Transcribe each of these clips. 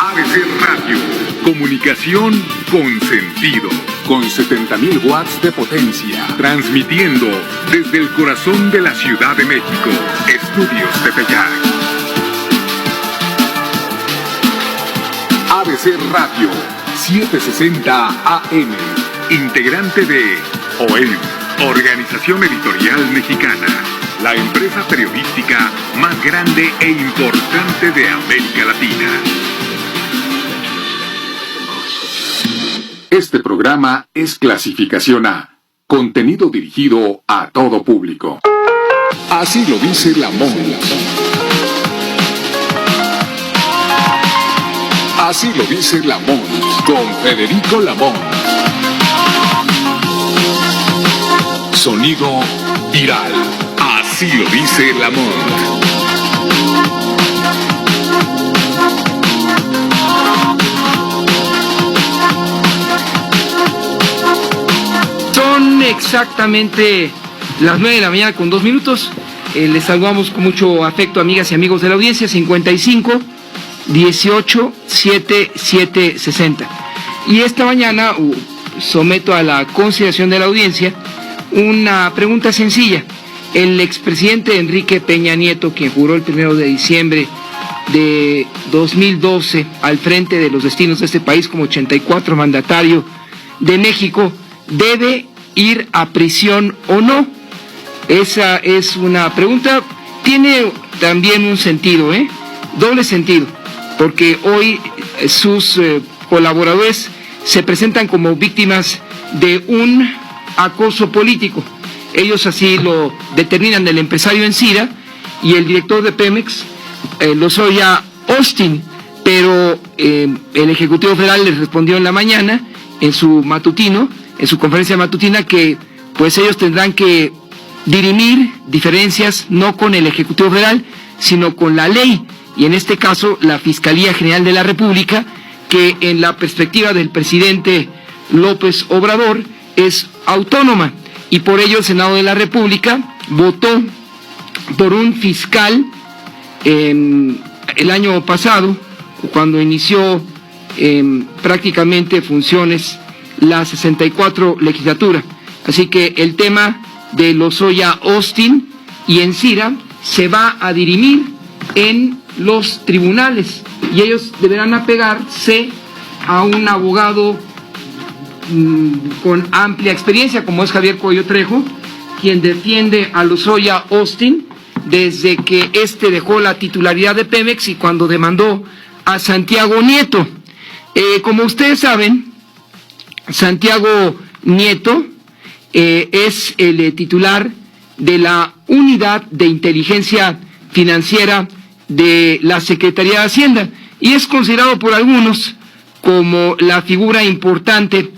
ABC Radio, comunicación con sentido. Con 70.000 watts de potencia. Transmitiendo desde el corazón de la Ciudad de México. Estudios Tepeyac. ABC Radio, 760 AM. Integrante de OEM, Organización Editorial Mexicana. La empresa periodística más grande e importante de América Latina. Este programa es clasificación A, contenido dirigido a todo público. Así lo dice Lamont. Así lo dice Lamont, con Federico Lamont. Sonido viral. Así lo dice Lamont. Son exactamente las 9 de la mañana con 2 minutos. Les saludamos con mucho afecto, amigas y amigos de la audiencia. 55 18 77 60. Y esta mañana someto a la consideración de la audiencia una pregunta sencilla. El expresidente Enrique Peña Nieto, quien juró el 1 de diciembre de 2012 al frente de los destinos de este país como 84 mandatario de México, ¿debe ir a prisión o no? Esa es una pregunta. Tiene también un sentido, doble sentido, porque hoy sus colaboradores se presentan como víctimas de un acoso político. Ellos así lo determinan, del empresario Encira y el director de Pemex, Lozoya Austin, pero el Ejecutivo Federal les respondió en la mañana, en su conferencia matutina, que pues ellos tendrán que dirimir diferencias no con el Ejecutivo Federal, sino con la ley, y en este caso la Fiscalía General de la República, que en la perspectiva del presidente López Obrador es autónoma. Y por ello el Senado de la República votó por un fiscal el año pasado, cuando inició prácticamente funciones la 64 legislatura. Así que el tema de Lozoya Austin y Encira se va a dirimir en los tribunales y ellos deberán apegarse a un abogado con amplia experiencia, como es Javier Cuello Trejo, quien defiende a Lozoya Austin desde que éste dejó la titularidad de Pemex y cuando demandó a Santiago Nieto. Como ustedes saben, Santiago Nieto es el titular de la Unidad de Inteligencia Financiera de la Secretaría de Hacienda y es considerado por algunos como la figura importante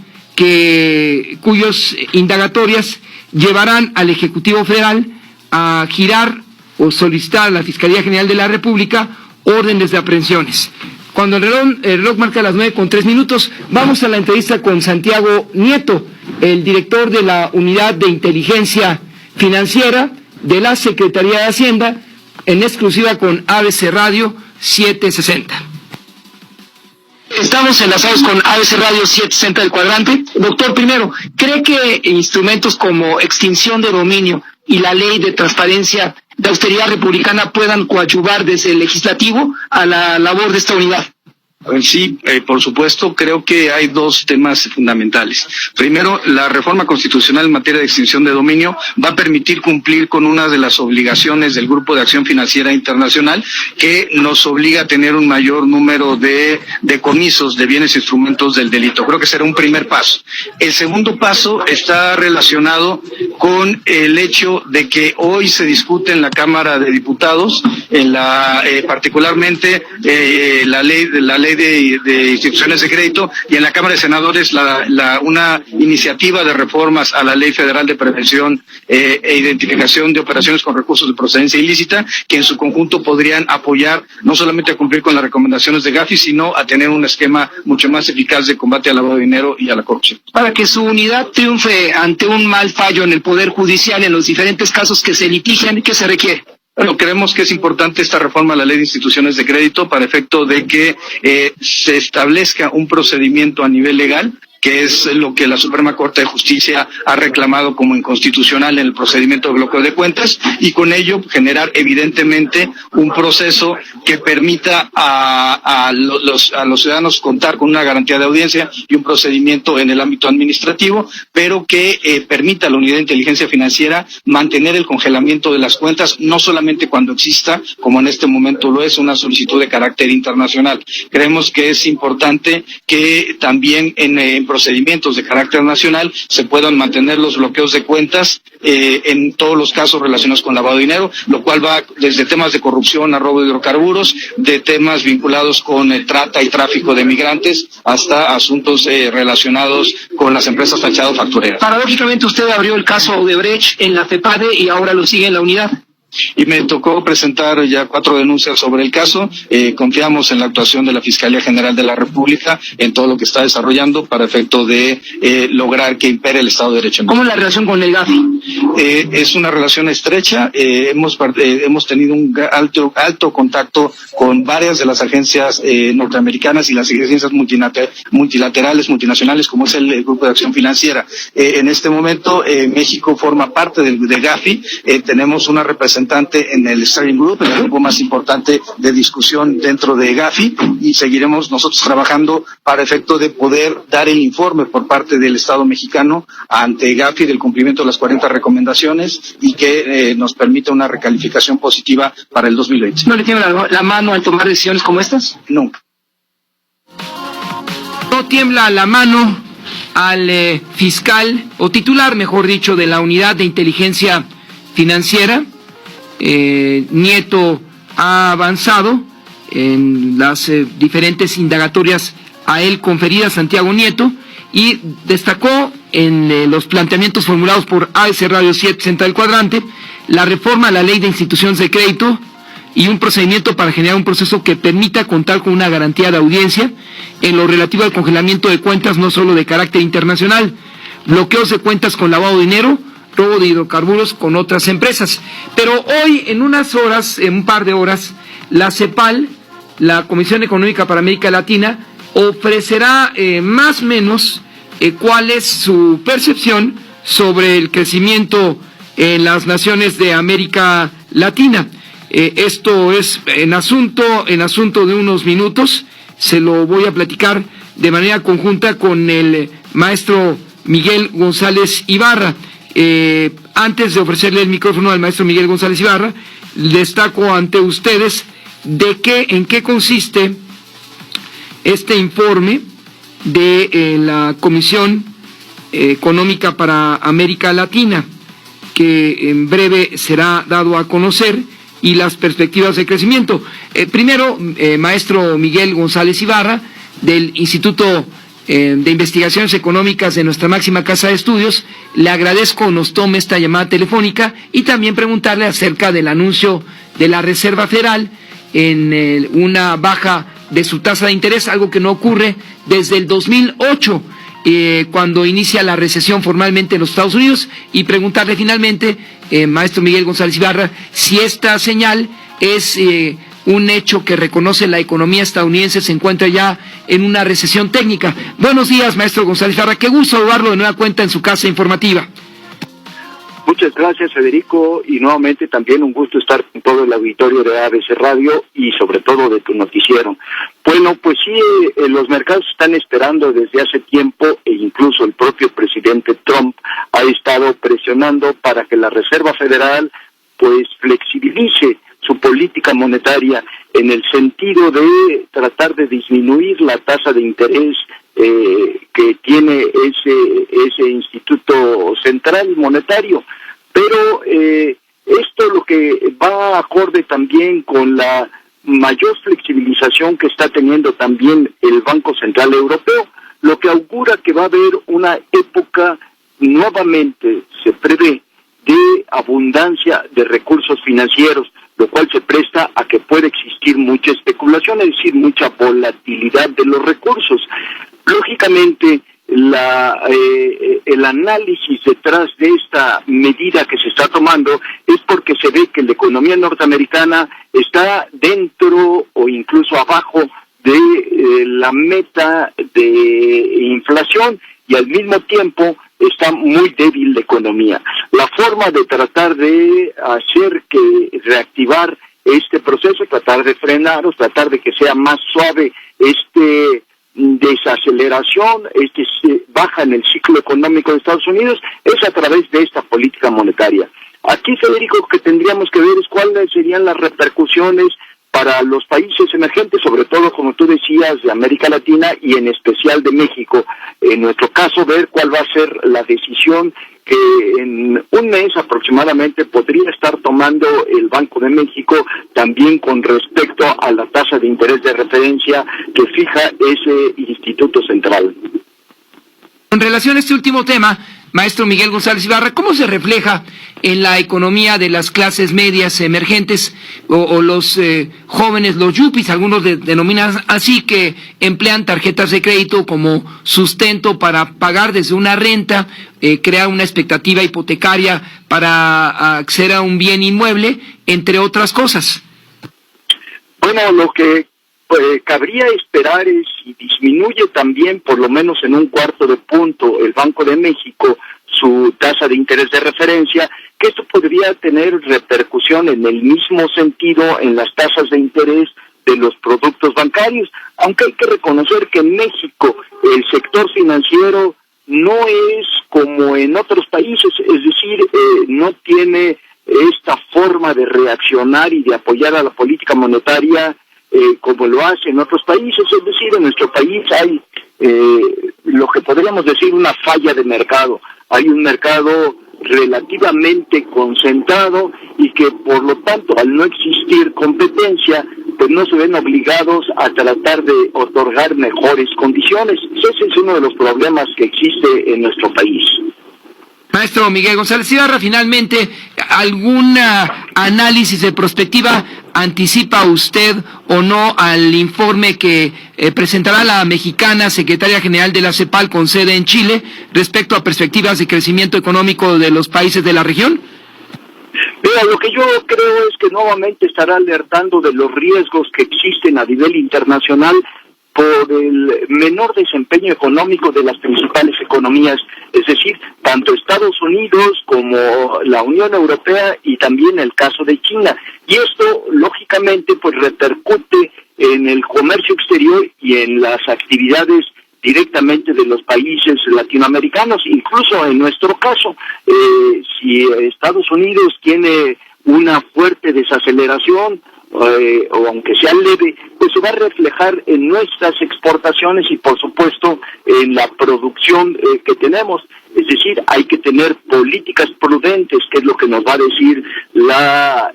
cuyos indagatorias llevarán al Ejecutivo Federal a girar o solicitar a la Fiscalía General de la República órdenes de aprehensiones. Cuando el reloj marca las 9:03, vamos a la entrevista con Santiago Nieto, el director de la Unidad de Inteligencia Financiera de la Secretaría de Hacienda, en exclusiva con ABC Radio 760. Estamos enlazados con ABC Radio 760 del Cuadrante. Doctor, primero, ¿cree que instrumentos como extinción de dominio y la ley de transparencia de austeridad republicana puedan coadyuvar desde el legislativo a la labor de esta unidad? Sí, por supuesto, creo que hay dos temas fundamentales. Primero, la reforma constitucional en materia de extinción de dominio va a permitir cumplir con una de las obligaciones del Grupo de Acción Financiera Internacional, que nos obliga a tener un mayor número de decomisos de bienes e instrumentos del delito. Creo que será un primer paso. El segundo paso está relacionado con el hecho de que hoy se discute en la Cámara de Diputados, particularmente la ley de instituciones de crédito, y en la Cámara de Senadores una iniciativa de reformas a la Ley Federal de Prevención e Identificación de Operaciones con Recursos de Procedencia Ilícita, que en su conjunto podrían apoyar no solamente a cumplir con las recomendaciones de Gafi, sino a tener un esquema mucho más eficaz de combate al lavado de dinero y a la corrupción. Para que su unidad triunfe ante un mal fallo en el Poder Judicial en los diferentes casos que se litigian, ¿qué se requiere? Bueno, creemos que es importante esta reforma a la Ley de Instituciones de Crédito para efecto de que se establezca un procedimiento a nivel legal, que es lo que la Suprema Corte de Justicia ha reclamado como inconstitucional en el procedimiento de bloqueo de cuentas, y con ello generar evidentemente un proceso que permita a los ciudadanos contar con una garantía de audiencia y un procedimiento en el ámbito administrativo, pero que permita a la Unidad de Inteligencia Financiera mantener el congelamiento de las cuentas, no solamente cuando exista, como en este momento lo es, una solicitud de carácter internacional. Creemos que es importante que también en procedimientos de carácter nacional se puedan mantener los bloqueos de cuentas en todos los casos relacionados con lavado de dinero, lo cual va desde temas de corrupción a robo de hidrocarburos, de temas vinculados con trata y tráfico de migrantes, hasta asuntos relacionados con las empresas fachado-factureras. Paradójicamente usted abrió el caso Odebrecht en la FEPADE y ahora lo sigue en la unidad. Y me tocó presentar ya 4 denuncias sobre el caso. Confiamos en la actuación de la Fiscalía General de la República en todo lo que está desarrollando para efecto de lograr que impere el Estado de Derecho. ¿Cómo es la relación con el GAFI? Es una relación estrecha. Hemos tenido un alto contacto con varias de las agencias norteamericanas y las agencias multilaterales, multinacionales, como es el Grupo de Acción Financiera. En este momento México forma parte del GAFI. Tenemos una representante en el Steering Group, el grupo más importante de discusión dentro de GAFI, y seguiremos nosotros trabajando para efecto de poder dar el informe por parte del Estado mexicano ante GAFI del cumplimiento de las 40 recomendaciones y que nos permita una recalificación positiva para el 2020. ¿No le tiembla la mano al tomar decisiones como estas? No. ¿No tiembla la mano al fiscal, o titular, mejor dicho, de la Unidad de Inteligencia Financiera? Nieto ha avanzado en las diferentes indagatorias a él conferidas, Santiago Nieto, y destacó en los planteamientos formulados por AS Radio 7 Central Cuadrante la reforma a la Ley de Instituciones de Crédito y un procedimiento para generar un proceso que permita contar con una garantía de audiencia en lo relativo al congelamiento de cuentas, no solo de carácter internacional, bloqueos de cuentas con lavado de dinero, robo de hidrocarburos con otras empresas. Pero hoy, en unas horas, en un par de horas, la CEPAL, la Comisión Económica para América Latina, ofrecerá más o menos cuál es su percepción sobre el crecimiento en las naciones de América Latina. Esto es en asunto de unos minutos. Se lo voy a platicar de manera conjunta con el maestro Miguel González Ibarra. Antes de ofrecerle el micrófono al maestro Miguel González Ibarra, destaco ante ustedes en qué consiste este informe de la Comisión Económica para América Latina, que en breve será dado a conocer, y las perspectivas de crecimiento. Primero, maestro Miguel González Ibarra, del Instituto de Investigaciones Económicas de nuestra máxima casa de estudios, le agradezco nos tome esta llamada telefónica y también preguntarle acerca del anuncio de la Reserva Federal en una baja de su tasa de interés, algo que no ocurre desde el 2008, cuando inicia la recesión formalmente en los Estados Unidos, y preguntarle finalmente, maestro Miguel González Ibarra, si esta señal es un hecho que reconoce la economía estadounidense se encuentra ya en una recesión técnica. Buenos días, maestro González Ibarra, qué gusto saludarlo de nueva cuenta en su casa informativa. Muchas gracias, Federico, y nuevamente también un gusto estar con todo el auditorio de ABC Radio y sobre todo de tu noticiero. Bueno, pues sí, los mercados están esperando desde hace tiempo, e incluso el propio presidente Trump ha estado presionando para que la Reserva Federal pues flexibilice su política monetaria en el sentido de tratar de disminuir la tasa de interés que tiene ese instituto central monetario. Pero esto lo que va acorde también con la mayor flexibilización que está teniendo también el Banco Central Europeo, lo que augura que va a haber una época nuevamente, se prevé, de abundancia de recursos financieros, lo cual se presta a que pueda existir mucha especulación, es decir, mucha volatilidad de los recursos. Lógicamente, el análisis detrás de esta medida que se está tomando es porque se ve que la economía norteamericana está dentro o incluso abajo de la meta de inflación y al mismo tiempo está muy débil la economía. La forma de tratar de hacer que reactivar este proceso, tratar de frenar o tratar de que sea más suave desaceleración, baja en el ciclo económico de Estados Unidos, es a través de esta política monetaria. Aquí, Federico, lo que tendríamos que ver es cuáles serían las repercusiones para los países emergentes, sobre todo, como tú decías, de América Latina y en especial de México. En nuestro caso, ver cuál va a ser la decisión que en un mes aproximadamente podría estar tomando el Banco de México, también con respecto a la tasa de interés de referencia que fija ese Instituto Central. En relación a este último tema, maestro Miguel González Ibarra, ¿cómo se refleja en la economía de las clases medias emergentes o los jóvenes, los yuppies, algunos denominan así, que emplean tarjetas de crédito como sustento para pagar desde una renta, crear una expectativa hipotecaria para acceder a un bien inmueble, entre otras cosas? Bueno, lo que cabría esperar es, si disminuye también por lo menos en 1/4 punto el Banco de México su tasa de interés de referencia, que esto podría tener repercusión en el mismo sentido en las tasas de interés de los productos bancarios, aunque hay que reconocer que en México el sector financiero no es como en otros países, es decir, no tiene esta forma de reaccionar y de apoyar a la política monetaria como lo hace en otros países. Es decir, en nuestro país hay lo que podríamos decir una falla de mercado. Hay un mercado relativamente concentrado y que por lo tanto, al no existir competencia, pues no se ven obligados a tratar de otorgar mejores condiciones. Ese es uno de los problemas que existe en nuestro país. Maestro Miguel González Ibarra, finalmente, ¿algún análisis de prospectiva anticipa usted o no al informe que presentará la mexicana secretaria general de la CEPAL con sede en Chile respecto a perspectivas de crecimiento económico de los países de la región? Mira, lo que yo creo es que nuevamente estará alertando de los riesgos que existen a nivel internacional por el menor desempeño económico de las principales economías, es decir, tanto Estados Unidos como la Unión Europea y también el caso de China. Y esto, lógicamente, pues repercute en el comercio exterior y en las actividades directamente de los países latinoamericanos, incluso en nuestro caso, si Estados Unidos tiene una fuerte desaceleración, o aunque sea leve, pues se va a reflejar en nuestras exportaciones y por supuesto en la producción que tenemos. Es decir, hay que tener políticas prudentes, que es lo que nos va a decir la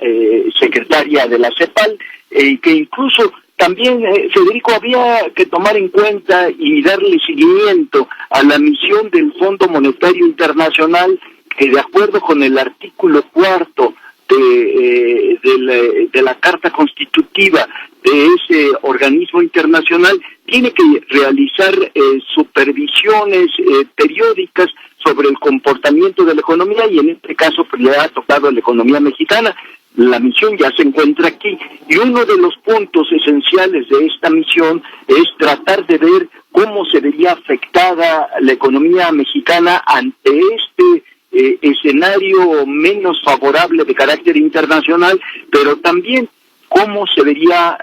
secretaria de la CEPAL, que incluso también, Federico, había que tomar en cuenta y darle seguimiento a la misión del Fondo Monetario Internacional, que de acuerdo con el artículo 4 de la Carta Constitutiva de ese organismo internacional, tiene que realizar supervisiones periódicas sobre el comportamiento de la economía, y en este caso pues, le ha tocado a la economía mexicana. La misión ya se encuentra aquí, y uno de los puntos esenciales de esta misión es tratar de ver cómo se vería afectada la economía mexicana ante este escenario menos favorable de carácter internacional, pero también cómo se vería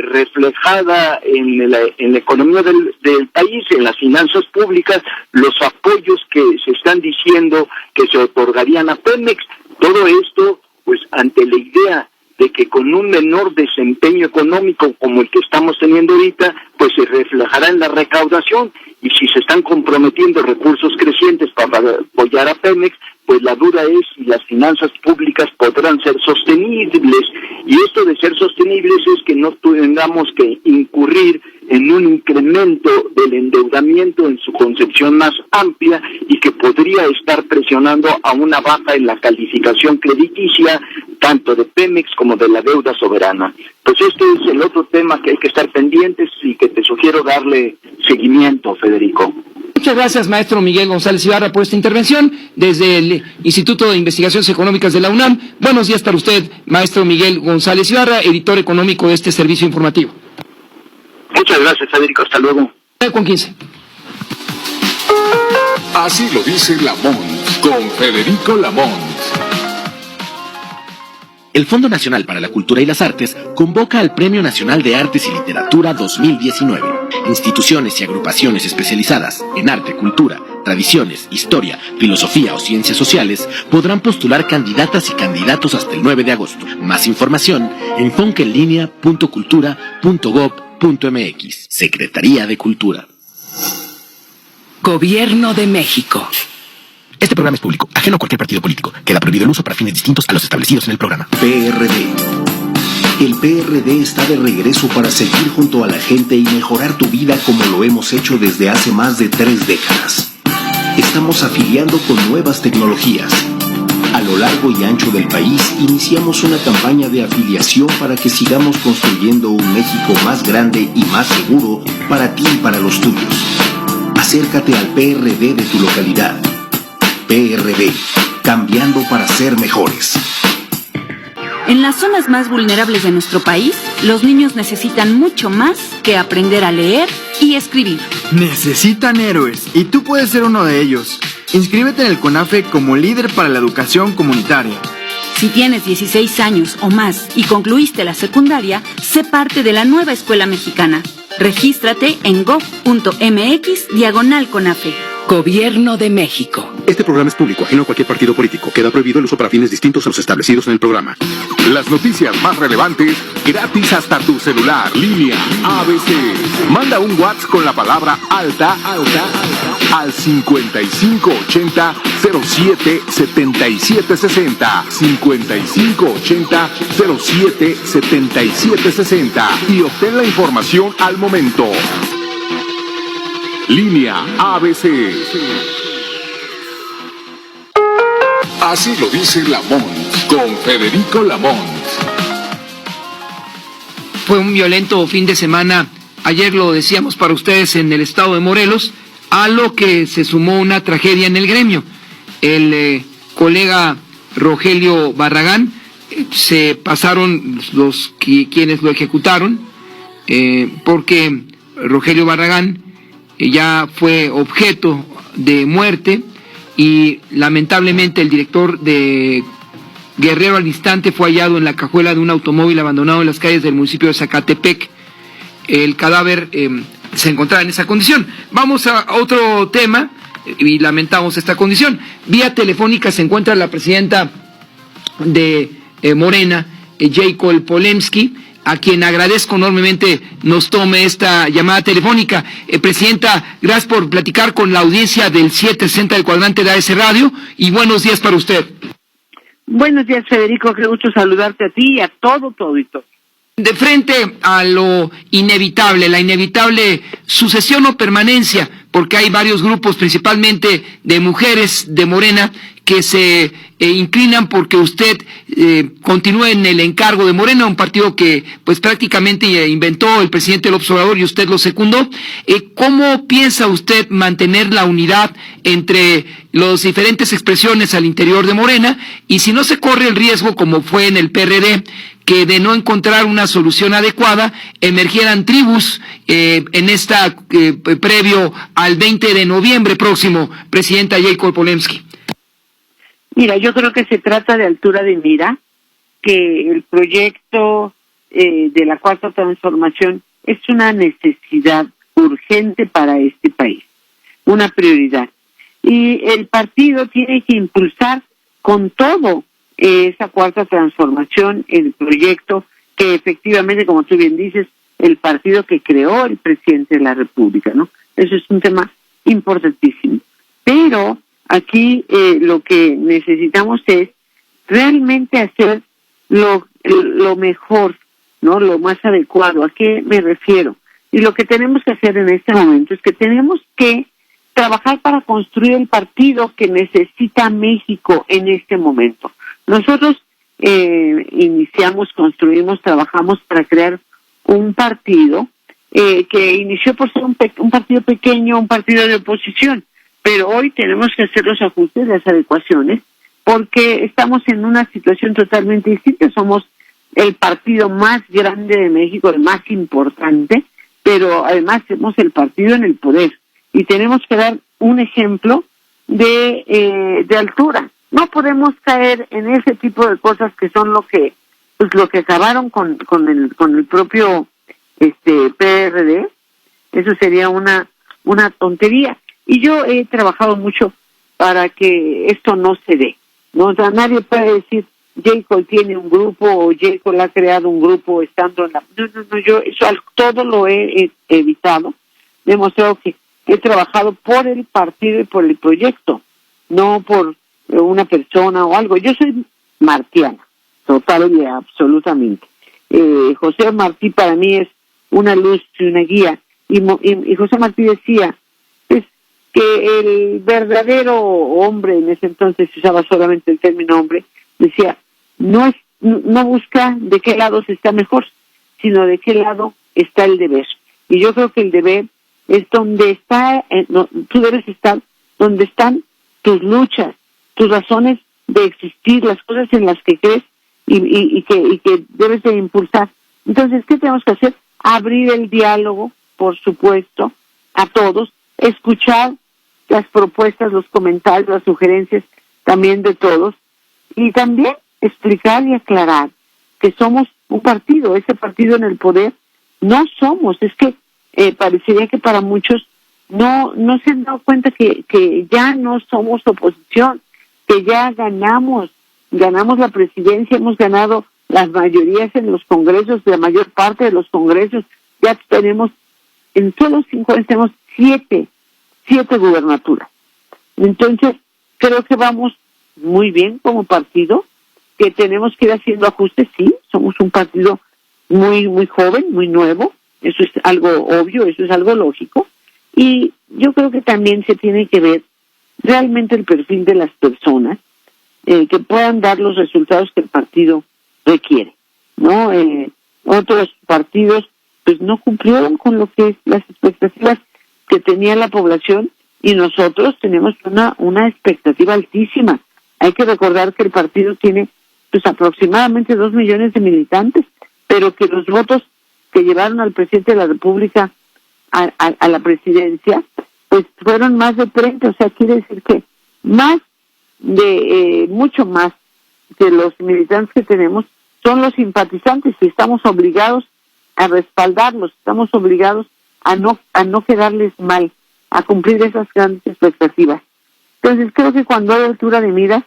reflejada en la economía del país, en las finanzas públicas, los apoyos que se están diciendo que se otorgarían a Pemex. Todo esto, pues, ante la idea de que con un menor desempeño económico como el que estamos teniendo ahorita, pues se reflejará en la recaudación, y si se están comprometiendo recursos crecientes para apoyar a Pemex, pues la duda es si las finanzas públicas podrán ser sostenibles, y esto de ser sostenibles es que no tengamos que incurrir en un incremento del endeudamiento en su concepción más amplia, y que podría estar presionando a una baja en la calificación crediticia, tanto de Pemex como de la deuda soberana. Pues este es el otro tema que hay que estar pendientes y que te sugiero darle seguimiento, Federico. Muchas gracias, maestro Miguel González Ibarra, por esta intervención desde el Instituto de Investigaciones Económicas de la UNAM. Buenos días para usted, maestro Miguel González Ibarra, editor económico de este servicio informativo. Muchas gracias, Federico. Hasta luego. Con 15. Así lo dice Lamont, con Federico Lamont. El Fondo Nacional para la Cultura y las Artes convoca al Premio Nacional de Artes y Literatura 2019. Instituciones y agrupaciones especializadas en arte, cultura, tradiciones, historia, filosofía o ciencias sociales podrán postular candidatas y candidatos hasta el 9 de agosto. Más información en foncaenlinea.cultura.gov.mx. Secretaría de Cultura. Gobierno de México. Este programa es público, ajeno a cualquier partido político. Queda prohibido el uso para fines distintos a los establecidos en el programa. PRD. El PRD está de regreso para seguir junto a la gente y mejorar tu vida como lo hemos hecho desde hace más de 3 décadas. Estamos afiliando con nuevas tecnologías. A lo largo y ancho del país, iniciamos una campaña de afiliación para que sigamos construyendo un México más grande y más seguro para ti y para los tuyos. Acércate al PRD de tu localidad. PRD, cambiando para ser mejores. En las zonas más vulnerables de nuestro país, los niños necesitan mucho más que aprender a leer y escribir. Necesitan héroes, y tú puedes ser uno de ellos. Inscríbete en el CONAFE como líder para la educación comunitaria. Si tienes 16 años o más y concluiste la secundaria, sé parte de la nueva escuela mexicana. Regístrate en gov.mx/CONAFE. Gobierno de México. Este programa es público, ajeno a cualquier partido político. Queda prohibido el uso para fines distintos a los establecidos en el programa. Las noticias más relevantes, gratis hasta tu celular. Línea ABC. Manda un WhatsApp con la palabra alta al 5580-077760. 5580-077760. Y obtén la información al momento. Línea ABC. Así lo dice Lamont, con Federico Lamont. Fue un violento fin de semana, ayer lo decíamos para ustedes, en el estado de Morelos, a lo que se sumó una tragedia en el gremio. El colega Rogelio Barragán, se pasaron quienes lo ejecutaron, porque Rogelio Barragán ya fue objeto de muerte y lamentablemente el director de Guerrero al instante fue hallado en la cajuela de un automóvil abandonado en las calles del municipio de Zacatepec. El cadáver se encontraba en esa condición. Vamos a otro tema y lamentamos esta condición. Vía telefónica se encuentra la presidenta de Morena, Jacob Polemski, a quien agradezco enormemente nos tome esta llamada telefónica. Presidenta, gracias por platicar con la audiencia del 760 del cuadrante de AS Radio y buenos días para usted. Buenos días, Federico, qué gusto saludarte a ti y a todo tu auditorio. De frente a lo inevitable, la inevitable sucesión o permanencia, porque hay varios grupos, principalmente de mujeres de Morena, que se inclinan porque usted continúe en el encargo de Morena, un partido que pues prácticamente inventó el presidente López Obrador y usted lo secundó. ¿Cómo piensa usted mantener la unidad entre las diferentes expresiones al interior de Morena? Y si no se corre el riesgo, como fue en el PRD, que de no encontrar una solución adecuada, emergieran tribus en esta previo al 20 de noviembre próximo, presidenta Jacob Polemski. Mira, yo creo que se trata de altura de mira, que el proyecto de la Cuarta Transformación es una necesidad urgente para este país, una prioridad. Y el partido tiene que impulsar con todo esa Cuarta Transformación, el proyecto que efectivamente, como tú bien dices, el partido que creó el presidente de la República, ¿no? Eso es un tema importantísimo. Pero aquí lo que necesitamos es realmente hacer lo mejor, ¿no? Lo más adecuado. ¿A qué me refiero? Y lo que tenemos que hacer en este momento es que tenemos que trabajar para construir el partido que necesita México en este momento. Nosotros iniciamos, construimos, trabajamos para crear un partido que inició por ser un partido pequeño, un partido de oposición, pero hoy tenemos que hacer los ajustes, las adecuaciones, porque estamos en una situación totalmente distinta. Somos el partido más grande de México, el más importante, pero además somos el partido en el poder y tenemos que dar un ejemplo de altura. No podemos caer en ese tipo de cosas que son lo que acabaron con el propio PRD. Eso sería una tontería. Y yo he trabajado mucho para que esto no se dé, ¿no? O sea, nadie puede decir Jacob tiene un grupo o Jacob ha creado un grupo estando en la... No, yo eso todo lo he evitado. He demostrado que he trabajado por el partido y por el proyecto, no por una persona o algo. Yo soy martiana, total y absolutamente. José Martí para mí es una luz y una guía. Y José Martí decía que el verdadero hombre, en ese entonces se usaba solamente el término hombre, decía, no busca de qué lado se está mejor, sino de qué lado está el deber. Y yo creo que el deber es donde está, tú debes estar donde están tus luchas, tus razones de existir, las cosas en las que crees y que debes de impulsar. Entonces, ¿qué tenemos que hacer? Abrir el diálogo, por supuesto, a todos, escuchar las propuestas, los comentarios, las sugerencias también de todos, y también explicar y aclarar que somos un partido. Ese partido en el poder no somos, es que parecería que para muchos no se han dado cuenta que ya no somos oposición, que ya ganamos la presidencia, hemos ganado las mayorías en los congresos, la mayor parte de los congresos, ya tenemos, en todos los 5 años tenemos 7 gubernaturas. Entonces, creo que vamos muy bien como partido, que tenemos que ir haciendo ajustes, sí, somos un partido muy, muy joven, muy nuevo, eso es algo obvio, eso es algo lógico, y yo creo que también se tiene que ver realmente el perfil de las personas que puedan dar los resultados que el partido requiere, ¿no? Otros partidos pues no cumplieron con lo que es las expectativas que tenía la población y nosotros tenemos una expectativa altísima. Hay que recordar que el partido tiene pues aproximadamente 2 millones de militantes, pero que los votos que llevaron al presidente de la República a la presidencia pues fueron más de 30, o sea, quiere decir que mucho más de los militantes que tenemos son los simpatizantes y estamos obligados a respaldarlos, estamos obligados a no quedarles mal, a cumplir esas grandes expectativas. Entonces creo que cuando hay altura de miras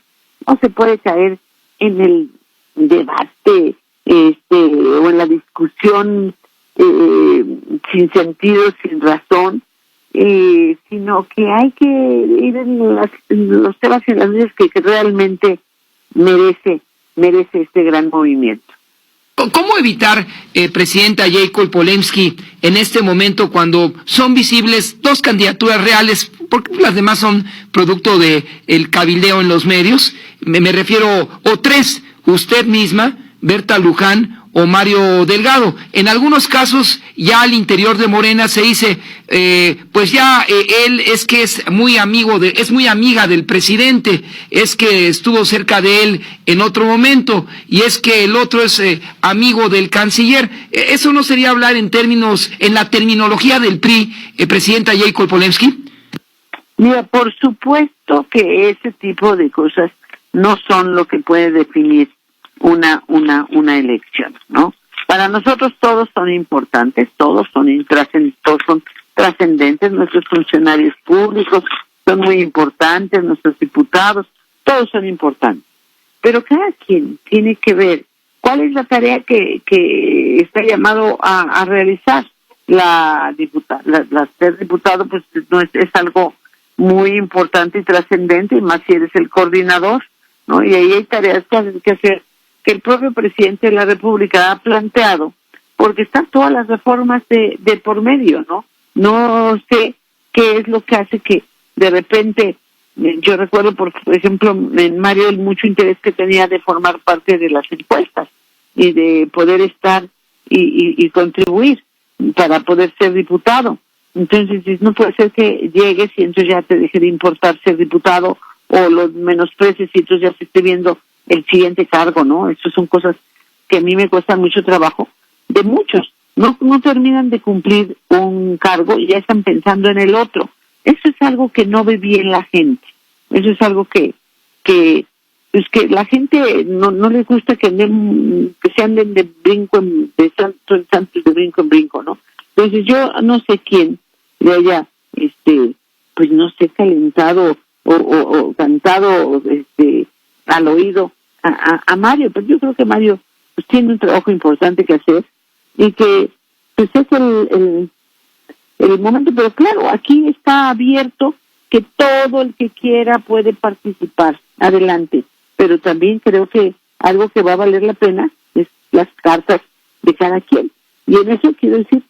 no se puede caer en el debate o en la discusión sin sentido, sin razón, sino que hay que ir en los temas y las leyes que realmente merece este gran movimiento. ¿Cómo evitar, Presidenta Jacob Polensky, en este momento cuando son visibles 2 candidaturas reales, porque las demás son producto de el cabildeo en los medios? Me refiero, o 3, usted misma, Berta Luján o Mario Delgado. En algunos casos, ya al interior de Morena se dice, pues ya él es que es muy amiga del presidente, es que estuvo cerca de él en otro momento, y es que el otro es amigo del canciller. ¿Eso no sería hablar en la terminología del PRI, Presidenta Jacob Polensky? Mira, por supuesto que ese tipo de cosas no son lo que puede definir una elección, ¿no? Para nosotros todos son importantes, todos son trascendentes, nuestros funcionarios públicos son muy importantes, nuestros diputados, todos son importantes. Pero cada quien tiene que ver cuál es la tarea que está llamado a realizar. La ser diputado pues no es algo muy importante y trascendente, y más si eres el coordinador, ¿no? Y ahí hay tareas que hacer, que el propio presidente de la República ha planteado, porque están todas las reformas de por medio, ¿no? No sé qué es lo que hace que de repente, yo recuerdo por ejemplo en Mario el mucho interés que tenía de formar parte de las encuestas y de poder estar y contribuir, para poder ser diputado. Entonces no puede ser que llegues y entonces ya te deje de importar ser diputado o lo menosprecies y entonces ya se esté viendo el siguiente cargo, ¿no? Estas son cosas que a mí me cuestan mucho trabajo, de muchos. No terminan de cumplir un cargo y ya están pensando en el otro. Eso es algo que no ve bien la gente. Eso es algo que la gente no le gusta que se anden de brinco de santo en santo, de brinco en brinco, ¿no? Entonces yo no sé quién le haya pues no sé, calentado o cantado al oído a Mario, pero yo creo que Mario pues tiene un trabajo importante que hacer y que pues es el momento, pero claro, aquí está abierto que todo el que quiera puede participar, adelante, pero también creo que algo que va a valer la pena es las cartas de cada quien, y en eso quiero decir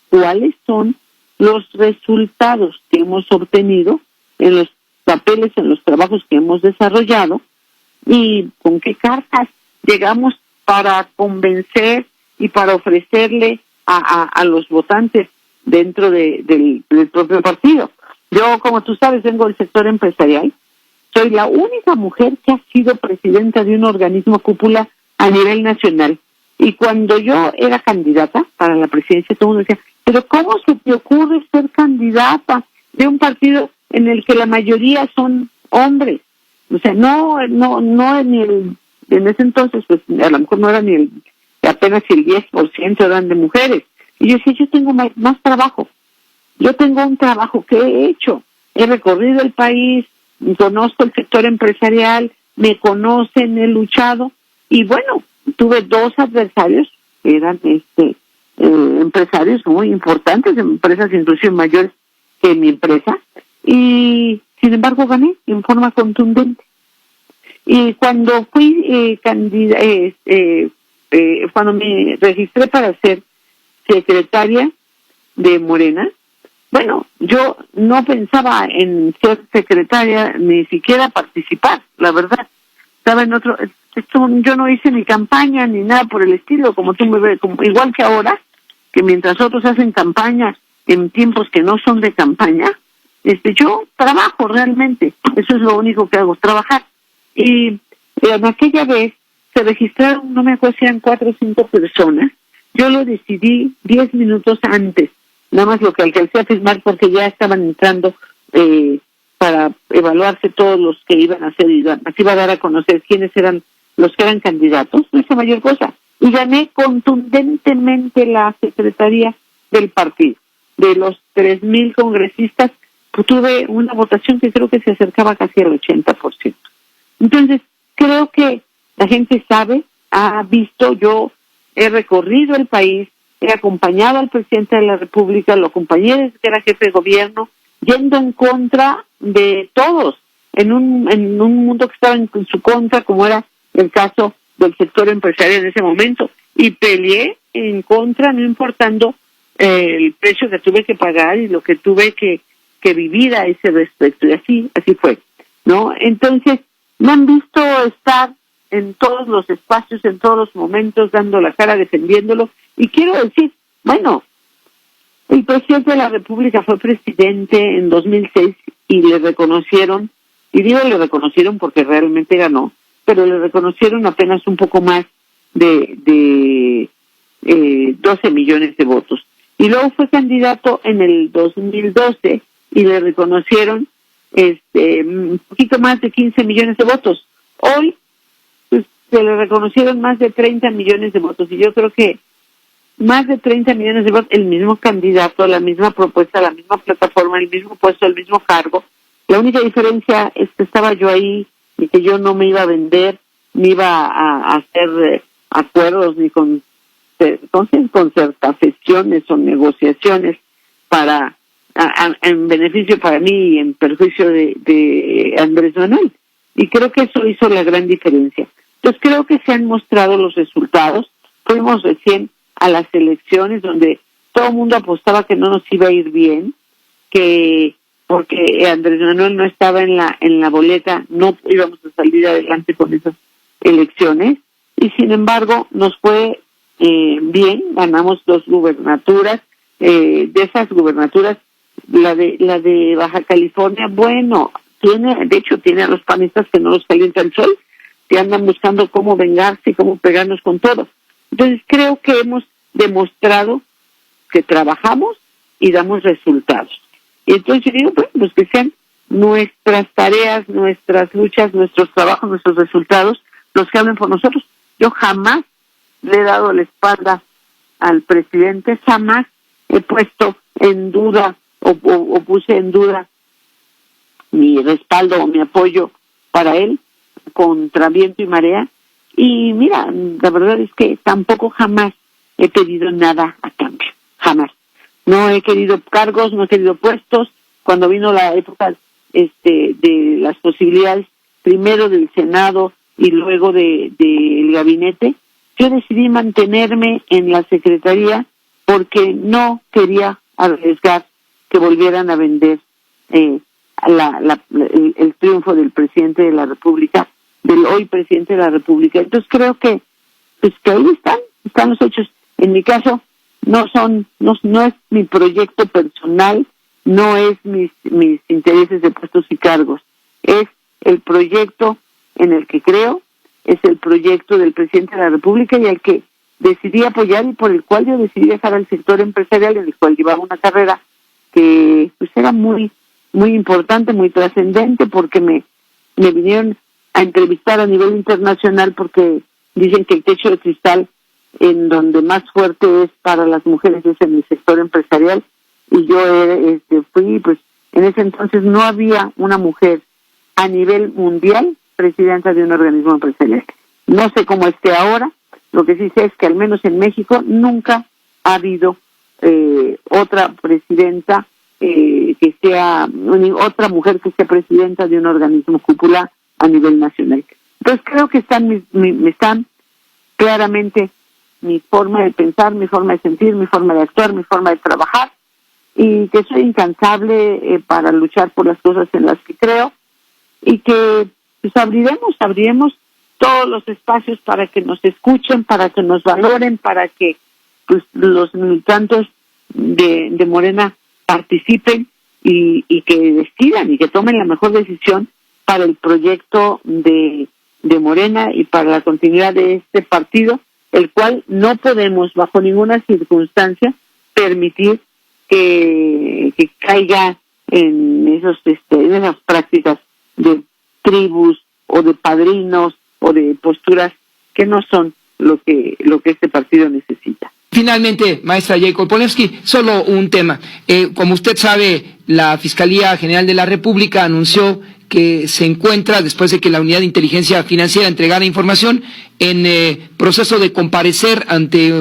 cuáles son los resultados que hemos obtenido en los papeles, en los trabajos que hemos desarrollado, y con qué cartas llegamos para convencer y para ofrecerle a los votantes dentro del propio partido. Yo, como tú sabes, vengo del sector empresarial. Soy la única mujer que ha sido presidenta de un organismo cúpula a nivel nacional. Y cuando yo era candidata para la presidencia, todo el mundo decía, pero ¿cómo se te ocurre ser candidata de un partido en el que la mayoría son hombres? O sea, no ni en ese entonces, pues a lo mejor no era ni apenas el 10% eran de mujeres. Y yo decía, yo tengo más trabajo. Yo tengo un trabajo que he hecho. He recorrido el país, conozco el sector empresarial, me conocen, he luchado. Y bueno, tuve 2 adversarios que eran empresarios muy importantes, empresas inclusive mayores que mi empresa. Y sin embargo gané en forma contundente. Y cuando fui cuando me registré para ser secretaria de Morena, bueno, yo no pensaba en ser secretaria, ni siquiera participar, la verdad. Estaba en yo no hice ni campaña ni nada por el estilo, como tú me ves, igual que ahora, que mientras otros hacen campaña en tiempos que no son de campaña, yo trabajo realmente, eso es lo único que hago, trabajar. Y en aquella vez se registraron, no me acuerdo si eran 4 o 5 personas. Yo lo decidí 10 minutos antes, nada más lo que alcancé a firmar porque ya estaban entrando para evaluarse todos los que iban a hacer, así iba a dar a conocer quiénes eran los que eran candidatos, no hice mayor cosa. Y gané contundentemente la secretaría del partido. De los 3,000 congresistas, pues tuve una votación que creo que se acercaba casi al 80%. Entonces, creo que la gente sabe, ha visto, yo he recorrido el país, he acompañado al presidente de la República, lo acompañé desde que era jefe de gobierno, yendo en contra de todos, en un mundo que estaba en su contra, como era el caso del sector empresarial en ese momento, y peleé en contra, no importando el precio que tuve que pagar y lo que tuve que vivir a ese respecto, y así fue, ¿no? Entonces, me han visto estar en todos los espacios, en todos los momentos, dando la cara, defendiéndolo. Y quiero decir, bueno, el presidente de la República fue presidente en 2006 y le reconocieron, y digo le reconocieron porque realmente ganó, pero le reconocieron apenas un poco más de 12 millones de votos. Y luego fue candidato en el 2012 y le reconocieron un poquito más de 15 millones de votos. Hoy pues, se le reconocieron más de 30 millones de votos, y yo creo que más de 30 millones de votos, el mismo candidato, la misma propuesta, la misma plataforma, el mismo puesto, el mismo cargo. La única diferencia es que estaba yo ahí y que yo no me iba a vender, ni iba a hacer acuerdos ni concertaciones o negociaciones para en beneficio para mí y en perjuicio de Andrés Manuel. Y creo que eso hizo la gran diferencia. Entonces creo que se han mostrado los resultados. Fuimos recién a las elecciones donde todo el mundo apostaba que no nos iba a ir bien, que porque Andrés Manuel no estaba en la boleta, no íbamos a salir adelante con esas elecciones, y sin embargo nos fue bien, ganamos 2 gubernaturas, de esas gubernaturas, la de Baja California, bueno, de hecho tiene a los panistas que no los calienta el sol, que andan buscando cómo vengarse y cómo pegarnos con todo. Entonces creo que hemos demostrado que trabajamos y damos resultados. Y entonces yo digo, bueno, pues que sean nuestras tareas, nuestras luchas, nuestros trabajos, nuestros resultados, los que hablen por nosotros. Yo jamás le he dado la espalda al presidente, jamás he puesto en duda o puse en duda mi respaldo o mi apoyo para él contra viento y marea. Y mira, la verdad es que tampoco jamás he pedido nada a cambio, jamás. No he querido cargos, no he querido puestos. Cuando vino la época de las posibilidades, primero del Senado y luego del gabinete, yo decidí mantenerme en la Secretaría porque no quería arriesgar que volvieran a vender el triunfo del presidente de la República, del hoy presidente de la República. Entonces creo que ahí están los hechos. En mi caso no es mi proyecto personal, no es mis intereses de puestos y cargos, es el proyecto en el que creo, es el proyecto del presidente de la República y al que decidí apoyar y por el cual yo decidí dejar al sector empresarial, en el cual llevaba una carrera que pues era muy muy importante, muy trascendente, porque me vinieron a entrevistar a nivel internacional porque dicen que el techo de cristal en donde más fuerte es para las mujeres es en el sector empresarial, y yo fui, pues en ese entonces no había una mujer a nivel mundial presidenta de un organismo empresarial. No sé cómo esté ahora, lo que sí sé es que al menos en México nunca ha habido otra presidenta que sea, otra mujer que sea presidenta de un organismo cúpula a nivel nacional. Entonces creo que están claramente mi forma de pensar, mi forma de sentir, mi forma de actuar, mi forma de trabajar, y que soy incansable para luchar por las cosas en las que creo, y que pues abriremos todos los espacios para que nos escuchen, para que nos valoren, para que pues los militantes de Morena participen y que decidan y que tomen la mejor decisión para el proyecto de Morena y para la continuidad de este partido, el cual no podemos bajo ninguna circunstancia permitir que caiga en esas prácticas de tribus o de padrinos o de posturas que no son lo que este partido necesita. Finalmente, maestra Jacob Polensky, solo un tema. Como usted sabe, la Fiscalía General de la República anunció que se encuentra, después de que la Unidad de Inteligencia Financiera entregara información, en proceso de comparecer ante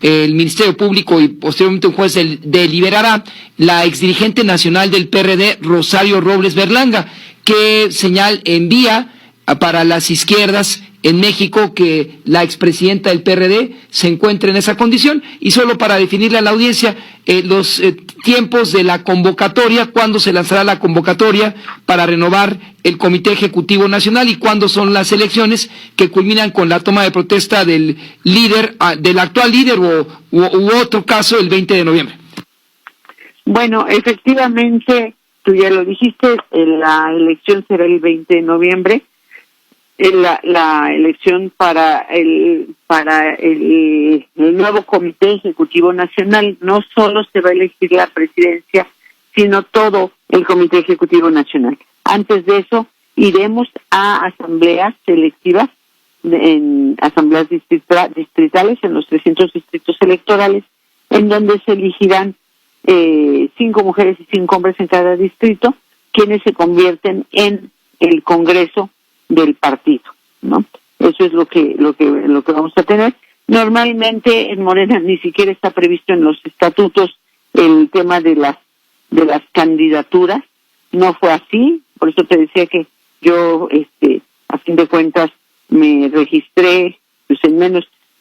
el Ministerio Público y posteriormente un juez deliberará la exdirigente nacional del PRD, Rosario Robles Berlanga, que señal envía para las izquierdas en México que la expresidenta del PRD se encuentre en esa condición. Y solo para definirle a la audiencia los tiempos de la convocatoria, cuándo se lanzará la convocatoria para renovar el Comité Ejecutivo Nacional y cuándo son las elecciones que culminan con la toma de protesta del líder, del actual líder u otro caso el 20 de noviembre. Bueno, efectivamente, tú ya lo dijiste, la elección será el 20 de noviembre. La elección para el nuevo Comité Ejecutivo Nacional. No solo se va a elegir la presidencia, sino todo el Comité Ejecutivo Nacional. Antes de eso, iremos a asambleas selectivas, en asambleas distritales, en los 300 distritos electorales, en donde se elegirán 5 mujeres y 5 hombres en cada distrito, quienes se convierten en el Congreso del partido, ¿no? Eso es lo que vamos a tener. Normalmente en Morena ni siquiera está previsto en los estatutos el tema de las candidaturas. No fue así, por eso te decía que yo a fin de cuentas me registré pues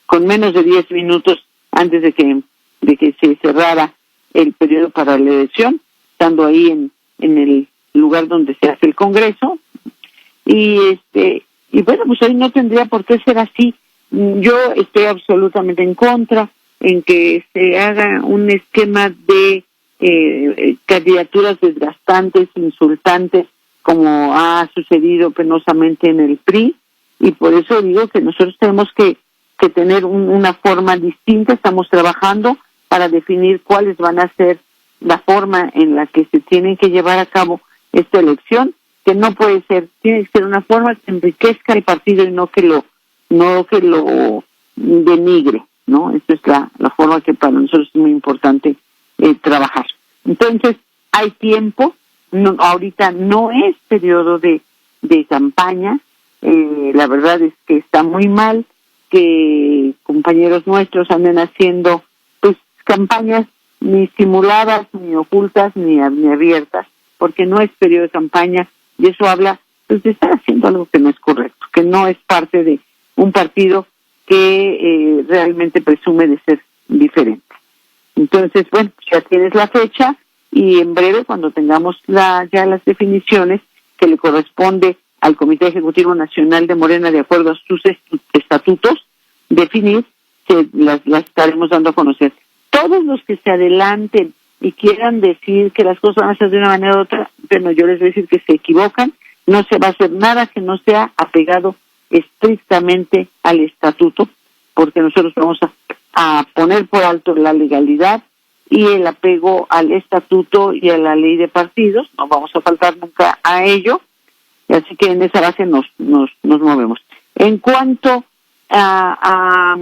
con menos de 10 minutos antes de que se cerrara el periodo para la elección, estando ahí en el lugar donde se hace el Congreso. Y bueno, pues hoy no tendría por qué ser así. yo estoy absolutamente en contra en que se haga un esquema de candidaturas desgastantes, insultantes, como ha sucedido penosamente en el PRI, y por eso digo que nosotros tenemos que tener una forma distinta. Estamos trabajando para definir cuáles van a ser la forma en la que se tienen que llevar a cabo esta elección, que no puede ser, tiene que ser una forma que enriquezca el partido y no que lo denigre, ¿no? Esa es la forma que para nosotros es muy importante trabajar. Entonces, hay tiempo, ahorita no es periodo de campaña, la verdad es que está muy mal que compañeros nuestros anden haciendo pues campañas ni simuladas, ni ocultas, ni abiertas, porque no es periodo de campaña, y eso habla pues de estar haciendo algo que no es correcto, que no es parte de un partido que realmente presume de ser diferente. Entonces, bueno, ya tienes la fecha, y en breve, cuando tengamos ya las definiciones que le corresponde al Comité Ejecutivo Nacional de Morena, de acuerdo a sus estatutos, definir, que las estaremos dando a conocer. Todos los que se adelanten y quieran decir que las cosas van a ser de una manera u otra, bueno, yo les voy a decir que se equivocan. No se va a hacer nada que no sea apegado estrictamente al estatuto, porque nosotros vamos a poner por alto la legalidad y el apego al estatuto y a la ley de partidos. No vamos a faltar nunca a ello, así que en esa base nos movemos. En cuanto a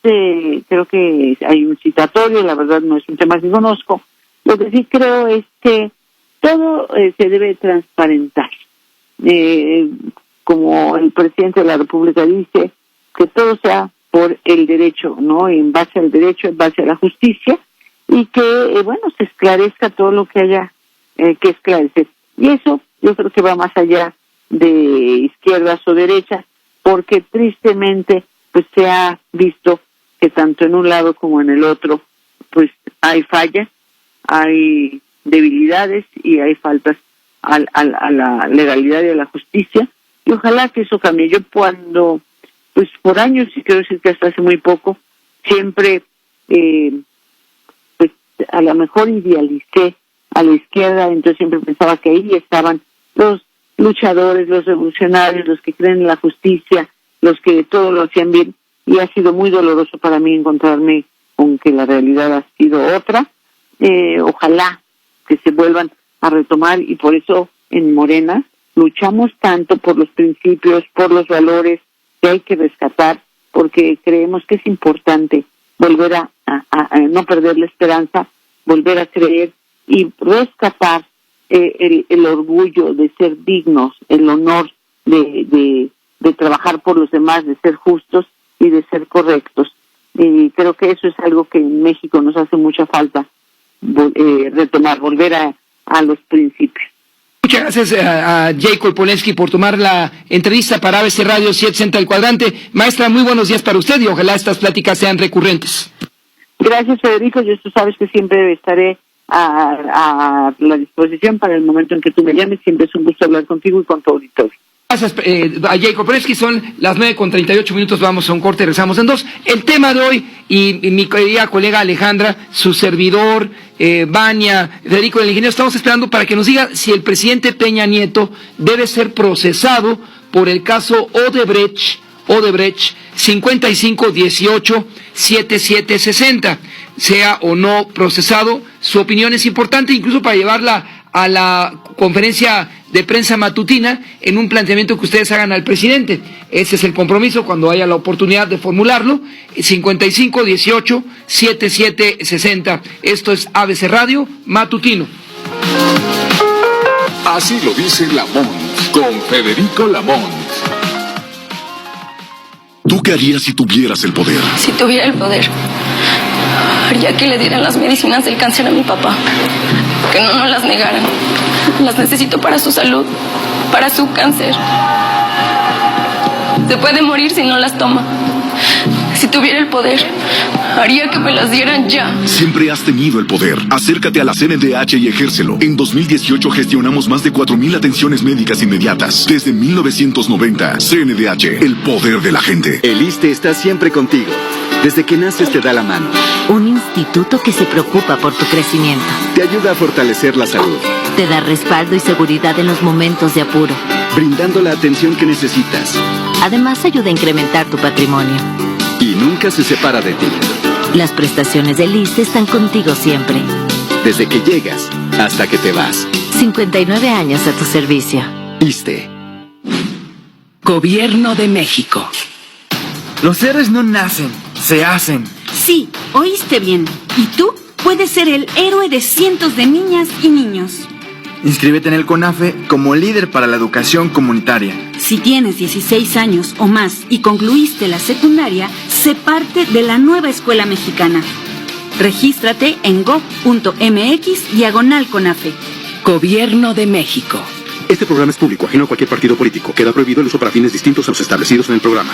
creo que hay un citatorio, la verdad no es un tema que conozco. Lo que sí creo es que todo se debe transparentar. Como el presidente de la República dice, que todo sea por el derecho, ¿no? En base al derecho, en base a la justicia, y que, se esclarezca todo lo que haya que esclarecer. Y eso yo creo que va más allá de izquierdas o derechas, porque tristemente pues se ha visto que tanto en un lado como en el otro pues hay fallas, hay debilidades y hay faltas a la legalidad y a la justicia, y ojalá que eso cambie. Yo cuando, pues por años, y quiero decir que hasta hace muy poco, siempre pues a lo mejor idealicé a la izquierda, entonces siempre pensaba que ahí estaban los luchadores, los revolucionarios, los que creen en la justicia, los que todo lo hacían bien, y ha sido muy doloroso para mí encontrarme con que la realidad ha sido otra. Ojalá que se vuelvan a retomar, y por eso en Morena luchamos tanto por los principios, por los valores que hay que rescatar, porque creemos que es importante volver a no perder la esperanza, volver a creer y rescatar el orgullo de ser dignos, el honor de trabajar por los demás, de ser justos y de ser correctos. Y creo que eso es algo que en México nos hace mucha falta, retomar, volver a los principios. Muchas gracias a Jacob Polensky por tomar la entrevista para ABC Radio 760 El Cuadrante. Maestra, muy buenos días para usted y ojalá estas pláticas sean recurrentes. Gracias, Federico. Yo tú sabes que siempre estaré a la disposición para el momento en que tú me llames. Siempre es un gusto hablar contigo y con tu auditorio. Gracias a Jacob Polensky. Son las 9:38. Vamos a un corte, regresamos en 2. El tema de hoy, y mi querida colega Alejandra, su servidor, Vania, Federico, el ingeniero, estamos esperando para que nos diga si el presidente Peña Nieto debe ser procesado por el caso Odebrecht 5518-7760, sea o no procesado. Su opinión es importante, incluso para llevarla a la conferencia de prensa matutina en un planteamiento que ustedes hagan al presidente. Ese es el compromiso cuando haya la oportunidad de formularlo. 5518-7760. Esto es ABC Radio Matutino. Así lo dice Lamont, con Federico Lamont. ¿Tú qué harías si tuvieras el poder? Si tuviera el poder, haría que le dieran las medicinas del cáncer a mi papá. Que no las negaran. Las necesito para su salud, para su cáncer. Se puede morir si no las toma. Si tuviera el poder, haría que me las dieran ya. Siempre has tenido el poder. Acércate a la CNDH y ejércelo. En 2018 gestionamos más de 4,000 atenciones médicas inmediatas. Desde 1990, CNDH, el poder de la gente. El ISSSTE está siempre contigo. Desde que naces te da la mano. Un instituto que se preocupa por tu crecimiento. Te ayuda a fortalecer la salud. Te da respaldo y seguridad en los momentos de apuro. Brindando la atención que necesitas. Además ayuda a incrementar tu patrimonio. Y nunca se separa de ti. Las prestaciones del ISSSTE están contigo siempre. Desde que llegas hasta que te vas. 59 años a tu servicio. ISSSTE. Gobierno de México. Los héroes no nacen, se hacen. Sí, oíste bien. ¿Y tú? Puedes ser el héroe de cientos de niñas y niños. Inscríbete en el CONAFE como líder para la educación comunitaria. Si tienes 16 años o más y concluiste la secundaria, sé parte de la nueva escuela mexicana. Regístrate en gov.mx/CONAFE. Gobierno de México. Este programa es público, ajeno a cualquier partido político. Queda prohibido el uso para fines distintos a los establecidos en el programa.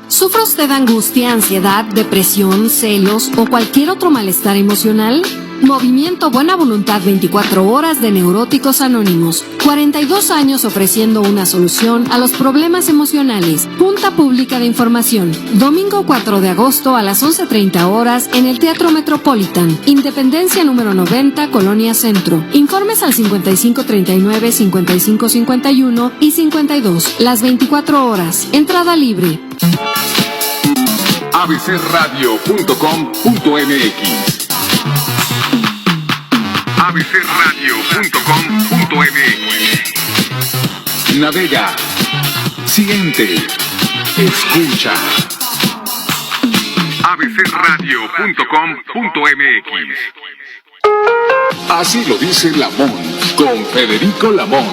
¿Sufre usted angustia, ansiedad, depresión, celos o cualquier otro malestar emocional? Movimiento Buena Voluntad 24 horas de Neuróticos Anónimos. 42 años ofreciendo una solución a los problemas emocionales. Junta Pública de Información. Domingo 4 de agosto a las 11:30 horas en el Teatro Metropolitan. Independencia número 90, Colonia Centro. Informes al 5539, 5551 y 52. Las 24 horas. Entrada libre. abcradio.com.mx abcradio.com.mx Navega, siente, escucha. abcradio.com.mx Así lo dice Lamont, con Federico Lamont.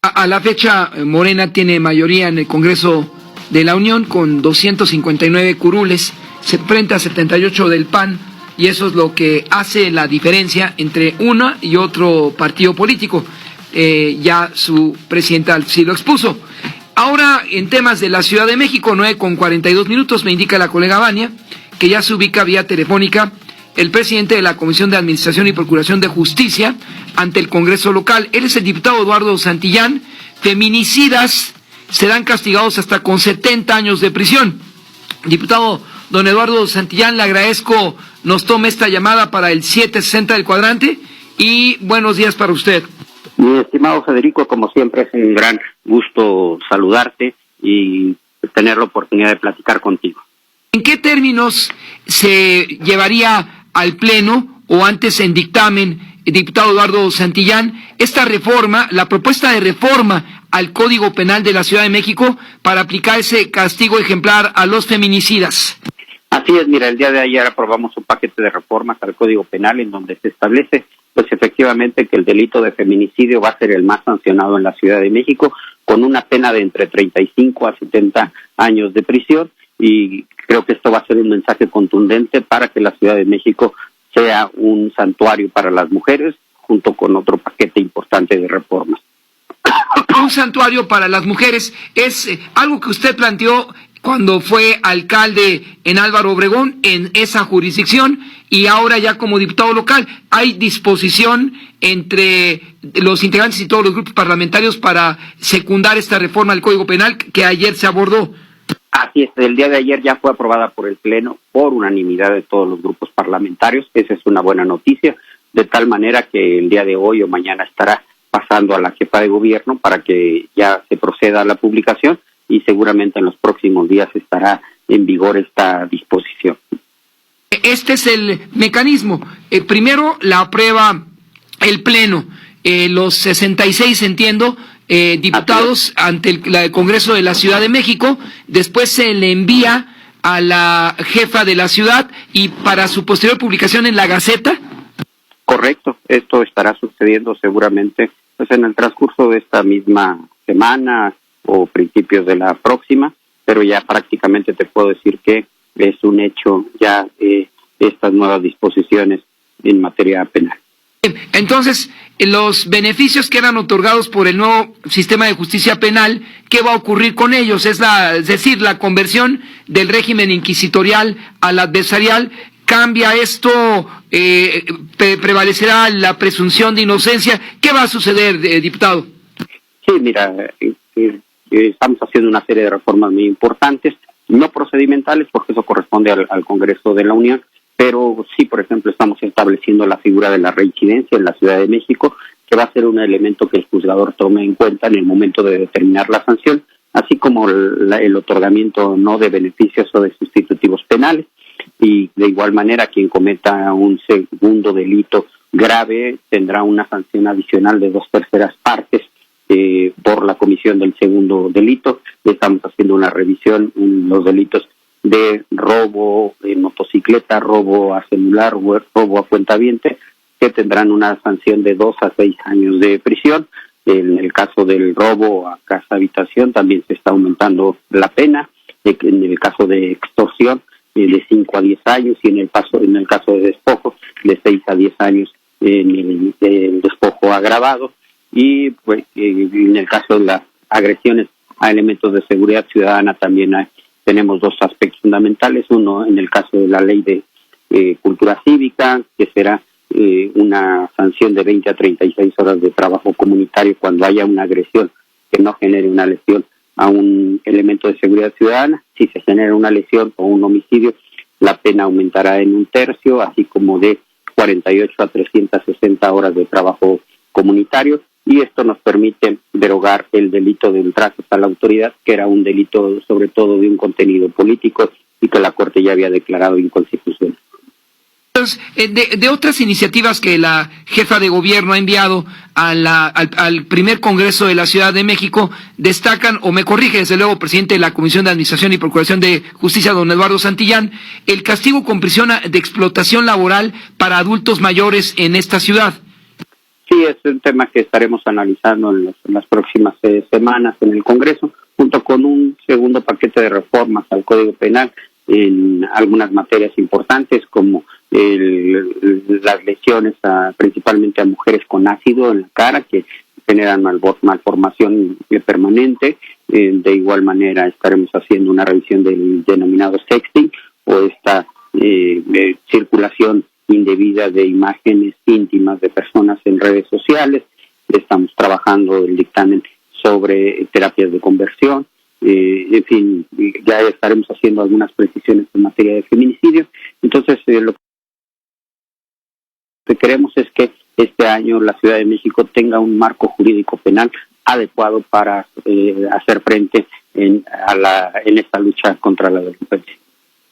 A la fecha, Morena tiene mayoría en el Congreso de la Unión con 259 curules, se enfrenta a 78 del PAN, y eso es lo que hace la diferencia entre una y otro partido político. Ya su presidenta sí lo expuso. Ahora, en temas de la Ciudad de México, 9:42, me indica la colega Vania, que ya se ubica vía telefónica el presidente de la Comisión de Administración y Procuración de Justicia ante el Congreso local. Él es el diputado Eduardo Santillán. Feminicidas serán castigados hasta con 70 años de prisión. Diputado don Eduardo Santillán, le agradezco nos tome esta llamada para el 760 del cuadrante y buenos días para usted. Mi estimado Federico, como siempre es un gran gusto saludarte y tener la oportunidad de platicar contigo. ¿En qué términos se llevaría al Pleno o antes en dictamen, diputado Eduardo Santillán, esta reforma, la propuesta de reforma al Código Penal de la Ciudad de México para aplicar ese castigo ejemplar a los feminicidas? Así es, mira, el día de ayer aprobamos un paquete de reformas al Código Penal en donde se establece, pues efectivamente, que el delito de feminicidio va a ser el más sancionado en la Ciudad de México, con una pena de entre 35 a 70 años de prisión, y creo que esto va a ser un mensaje contundente para que la Ciudad de México sea un santuario para las mujeres, junto con otro paquete importante de reformas. Un santuario para las mujeres es algo que usted planteó cuando fue alcalde en Álvaro Obregón, en esa jurisdicción, y ahora ya como diputado local. ¿Hay disposición entre los integrantes y todos los grupos parlamentarios para secundar esta reforma al Código Penal que ayer se abordó? Así es, el día de ayer ya fue aprobada por el Pleno por unanimidad de todos los grupos parlamentarios. Esa es una buena noticia, de tal manera que el día de hoy o mañana estará pasando a la jefa de gobierno para que ya se proceda a la publicación, y seguramente en los próximos días estará en vigor esta disposición. Este es el mecanismo. Primero la aprueba el Pleno, los 66, entiendo, diputados ante el Congreso de la Ciudad de México. Después se le envía a la jefa de la ciudad y para su posterior publicación en la Gaceta. Correcto, esto estará sucediendo seguramente pues en el transcurso de esta misma semana o principios de la próxima, pero ya prácticamente te puedo decir que es un hecho ya estas nuevas disposiciones en materia penal. Entonces, los beneficios que eran otorgados por el nuevo sistema de justicia penal, ¿qué va a ocurrir con ellos? Es decir, la conversión del régimen inquisitorial al adversarial. ¿Cambia esto? ¿Prevalecerá la presunción de inocencia? ¿Qué va a suceder, diputado? Sí, mira, estamos haciendo una serie de reformas muy importantes, no procedimentales, porque eso corresponde al Congreso de la Unión, pero sí, por ejemplo, estamos estableciendo la figura de la reincidencia en la Ciudad de México, que va a ser un elemento que el juzgador tome en cuenta en el momento de determinar la sanción, así como el otorgamiento no de beneficios o de sustitutivos penales. Y de igual manera, quien cometa un segundo delito grave tendrá una sanción adicional de 2/3 partes por la comisión del segundo delito. Estamos haciendo una revisión en los delitos de robo en motocicleta, robo a celular, robo a cuentaviente, que tendrán una sanción de 2 a 6 años de prisión. En el caso del robo a casa-habitación también se está aumentando la pena. En el caso de extorsión, de 5 a 10 años, y en el caso de despojo, de 6 a 10 años en el despojo agravado. Y pues en el caso de las agresiones a elementos de seguridad ciudadana también tenemos 2 aspectos fundamentales. Uno, en el caso de la ley de cultura cívica, que será una sanción de 20 a 36 horas de trabajo comunitario cuando haya una agresión que no genere una lesión a un elemento de seguridad ciudadana. Si se genera una lesión o un homicidio, la pena aumentará en 1/3, así como de 48 a 360 horas de trabajo comunitario, y esto nos permite derogar el delito de ultrajes a la autoridad, que era un delito sobre todo de un contenido político y que la Corte ya había declarado inconstitucional. De otras iniciativas que la jefa de gobierno ha enviado al primer Congreso de la Ciudad de México, destacan, o me corrige desde luego, presidente de la Comisión de Administración y Procuración de Justicia, don Eduardo Santillán, el castigo con prisión de explotación laboral para adultos mayores en esta ciudad. Sí, es un tema que estaremos analizando en las próximas semanas en el Congreso, junto con un segundo paquete de reformas al Código Penal en algunas materias importantes, como las lesiones principalmente a mujeres con ácido en la cara, que generan malformación permanente. De igual manera estaremos haciendo una revisión del denominado sexting, o esta circulación indebida de imágenes íntimas de personas en redes sociales. Estamos trabajando el dictamen sobre terapias de conversión. En fin, ya estaremos haciendo algunas precisiones en materia de feminicidio. Entonces, lo que queremos es que este año la Ciudad de México tenga un marco jurídico penal adecuado para hacer frente en esta lucha contra la delincuencia.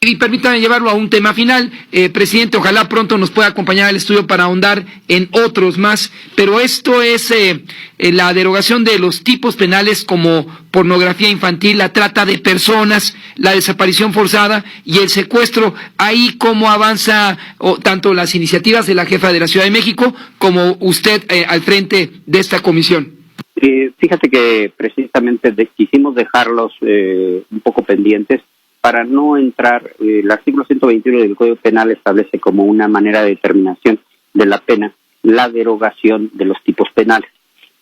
Y permítame llevarlo a un tema final, presidente, ojalá pronto nos pueda acompañar al estudio para ahondar en otros más, pero esto es la derogación de los tipos penales como pornografía infantil, la trata de personas, la desaparición forzada y el secuestro. Ahí cómo avanza tanto las iniciativas de la jefa de la Ciudad de México como usted al frente de esta comisión. Fíjate que precisamente quisimos dejarlos un poco pendientes para no entrar. El artículo 121 del Código Penal establece como una manera de determinación de la pena la derogación de los tipos penales,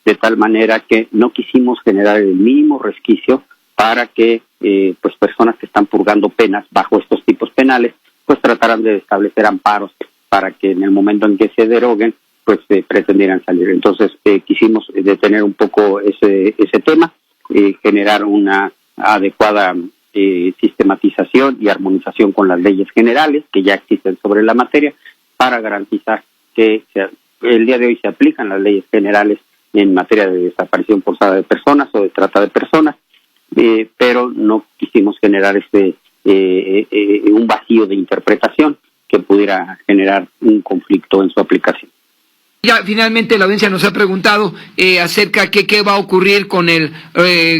de tal manera que no quisimos generar el mínimo resquicio para que pues personas que están purgando penas bajo estos tipos penales pues trataran de establecer amparos para que en el momento en que se deroguen pues pretendieran salir. Entonces quisimos detener un poco ese tema, generar una adecuada sistematización y armonización con las leyes generales que ya existen sobre la materia, para garantizar que el día de hoy se aplican las leyes generales en materia de desaparición forzada de personas o de trata de personas, pero no quisimos generar un vacío de interpretación que pudiera generar un conflicto en su aplicación. Ya finalmente la audiencia nos ha preguntado acerca de qué va a ocurrir con el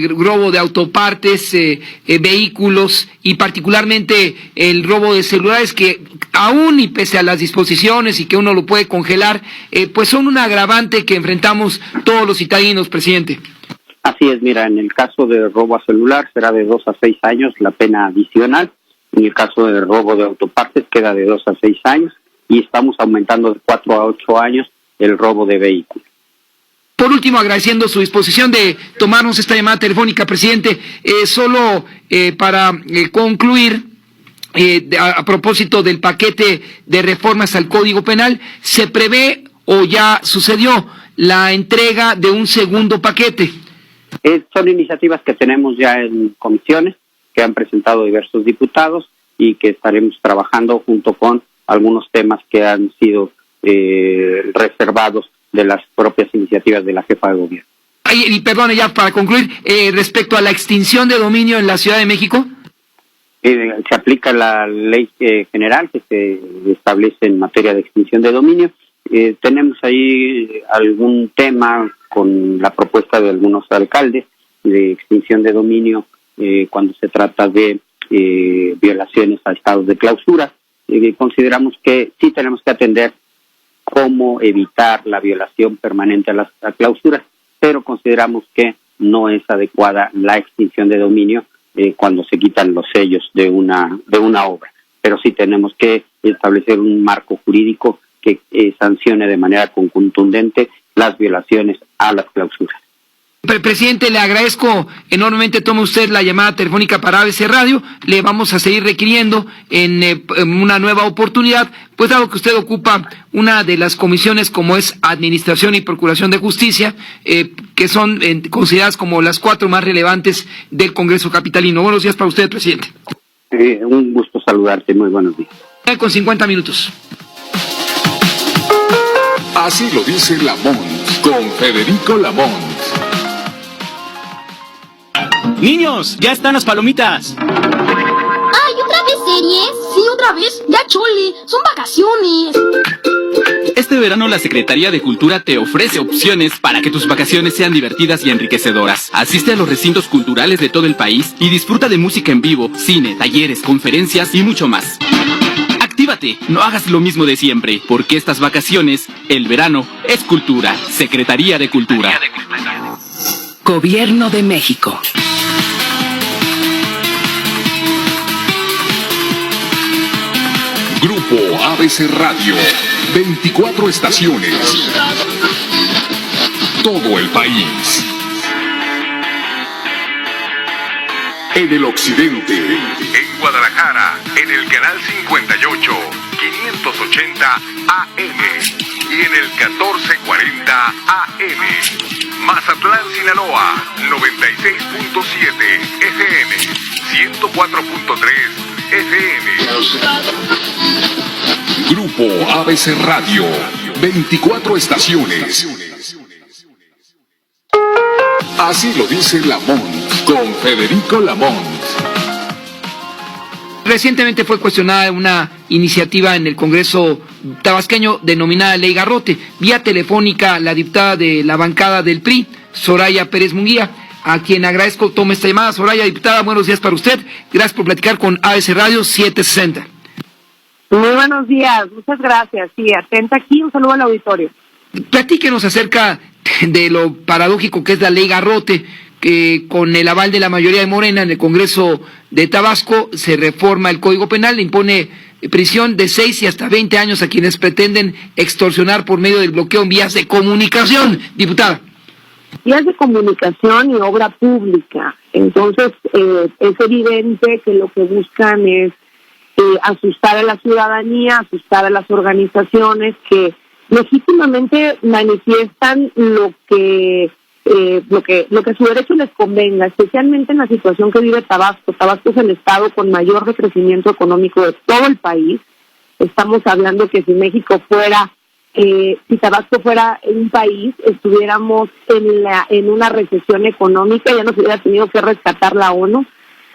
robo de autopartes, vehículos y particularmente el robo de celulares, que aún y pese a las disposiciones y que uno lo puede congelar, pues son un agravante que enfrentamos todos los citadinos, presidente. Así es, mira, en el caso de robo a celular será de 2 a 6 años la pena adicional. En el caso de robo de autopartes queda de 2 a 6 años y estamos aumentando de 4 a 8 años el robo de vehículos. Por último, agradeciendo su disposición de tomarnos esta llamada telefónica, presidente, solo para concluir, a propósito del paquete de reformas al Código Penal, ¿se prevé o ya sucedió la entrega de un segundo paquete? Son iniciativas que tenemos ya en comisiones, que han presentado diversos diputados y que estaremos trabajando junto con algunos temas que han sido reservados de las propias iniciativas de la jefa de gobierno. Y perdone, ya para concluir, respecto a la extinción de dominio en la Ciudad de México. Se aplica la ley general que se establece en materia de extinción de dominio. Tenemos ahí algún tema con la propuesta de algunos alcaldes de extinción de dominio cuando se trata de violaciones a estados de clausura. Consideramos que sí tenemos que atender cómo evitar la violación permanente a las clausuras, pero consideramos que no es adecuada la extinción de dominio cuando se quitan los sellos de una obra. Pero sí tenemos que establecer un marco jurídico que sancione de manera contundente las violaciones a las clausuras. Presidente, le agradezco enormemente, tome usted la llamada telefónica para ABC Radio, le vamos a seguir requiriendo en una nueva oportunidad, pues dado que usted ocupa una de las comisiones como es Administración y Procuración de Justicia, que son consideradas como las 4 más relevantes del Congreso capitalino. Buenos días para usted, presidente. Un gusto saludarte, muy buenos días. Con 50 minutos. Así lo dice Lamont, con Federico Lamont. Niños, ya están las palomitas. ¡Ay, otra vez series! Sí, otra vez. Ya chole, son vacaciones. Este verano la Secretaría de Cultura te ofrece opciones para que tus vacaciones sean divertidas y enriquecedoras. Asiste a los recintos culturales de todo el país y disfruta de música en vivo, cine, talleres, conferencias y mucho más. Actívate, no hagas lo mismo de siempre, porque estas vacaciones, el verano, es cultura. Secretaría de Cultura. Gobierno de México. Grupo ABC Radio, 24 estaciones. Todo el país. En el occidente, en Guadalajara, en el canal 58, 580 AM y en el 1440 AM. Mazatlán, Sinaloa, 96.7 FM, 104.3 FM. Grupo ABC Radio, 24 estaciones. Así lo dice Lamont, con Federico Lamont. Recientemente fue cuestionada una iniciativa en el Congreso tabasqueño denominada Ley Garrote. Vía telefónica, la diputada de la bancada del PRI, Soraya Pérez Munguía, a quien agradezco tome esta llamada. Soraya, diputada, buenos días para usted. Gracias por platicar con ABC Radio 760. Muy buenos días, muchas gracias. Sí, atenta aquí, un saludo al auditorio. Platíquenos acerca de lo paradójico que es la Ley Garrote, que con el aval de la mayoría de Morena en el Congreso de Tabasco se reforma el Código Penal, le impone prisión de 6 y hasta 20 años a quienes pretenden extorsionar por medio del bloqueo en vías de comunicación, diputada. Vías de comunicación y obra pública. Entonces, es evidente que lo que buscan es asustar a la ciudadanía, asustar a las organizaciones que legítimamente manifiestan lo que a su derecho les convenga, especialmente en la situación que vive Tabasco. Tabasco es el estado con mayor decrecimiento económico de todo el país. Estamos hablando que si México fuera, si Tabasco fuera un país, estuviéramos en una recesión económica, ya nos hubiera tenido que rescatar la ONU.